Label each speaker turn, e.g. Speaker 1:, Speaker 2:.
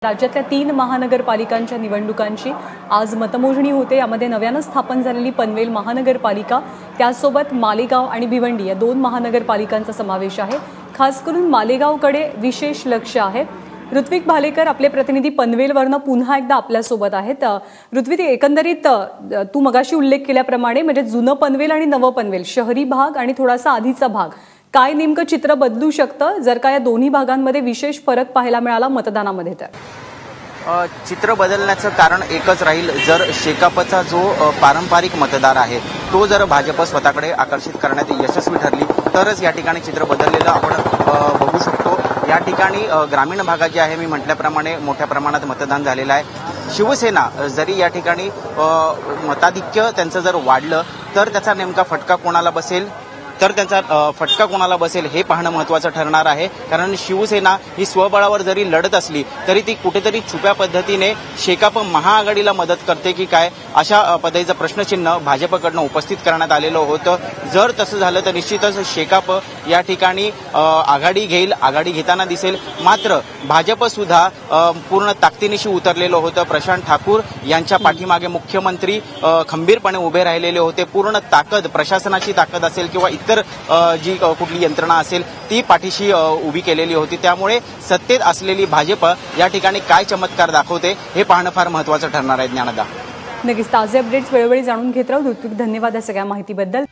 Speaker 1: राज्यातल्या 3 महानगरपालिकांच्या निवडणुकांची आज मतमोजणी होते। यामध्ये नव्याने स्थापन झालेली पनवेल महानगरपालिका, त्यासोबत मालेगाव आणि भिवंडी या 2 महानगरपालिकांचा समावेश आहे। खास करून मालेगावकडे विशेष लक्ष आहे। ऋत्विक भालेकर आपले प्रतिनिधी पनवेलवरनं पुन्हा एकदा आपल्यासोबत आहेत। ऋत्विक, एकंदरीत तू मगाशी उल्लेख केल्याप्रमाणे म्हणजे जुनं पनवेल आणि नवं पनवेल, शहरी भाग आणि थोडासा आधीचा भाग, काय नेमकं चित्र बदलू शकतं जर का या दोन्ही भागांमध्ये विशेष फरक पाहायला मिळाला मतदानामध्ये? तर
Speaker 2: चित्र बदलण्याचं कारण एकच राहील, जर शेकापचा जो पारंपरिक मतदार आहे तो जर भाजप स्वतःकडे आकर्षित करण्यात यशस्वी ठरली तरच या ठिकाणी चित्र बदललेलं आपण बघू शकतो। या ठिकाणी ग्रामीण भागात जे आहे, मी म्हटल्याप्रमाणे मोठ्या प्रमाणात मतदान झालेलं आहे। शिवसेना जरी या ठिकाणी मताधिक्य त्यांचं जर वाढलं तर त्याचा नेमका फटका कोणाला बसेल हे पाहणं महत्त्वाचं ठरणार आहे। कारण शिवसेना ही स्वबळावर जरी लढत असली तरी ती कुठेतरी छुप्या पद्धतीने शेकाप महाआघाडीला मदत करते की काय, अशा पद्धतीचं प्रश्नचिन्ह भाजपकडनं उपस्थित करण्यात आलेलं होतं। जर तसं झालं तर निश्चितच शेकाप या ठिकाणी आघाडी घेईल, आघाडी घेताना दिसेल। मात्र भाजप सुद्धा पूर्ण ताकदीनिशी उतरलेलं होतं। प्रशांत ठाकूर यांच्या पाठीमागे मुख्यमंत्री खंबीरपणे उभे राहिलेले होते। पूर्ण ताकद, प्रशासनाची ताकद असेल किंवा इतर जी कुठली यंत्रणा असेल ती पाठीशी उभी केलेली होती। त्यामुळे सत्तेत असलेली भाजप या ठिकाणी काय चमत्कार दाखवते हे पाहणं फार महत्त्वाचं ठरणार आहे। ज्ञानदा,
Speaker 1: नक्कीच ताजे अपडेट्स वेळोवेळी जाणून घेत राहू। ऋत्विक, धन्यवाद या सगळ्या माहितीबद्दल।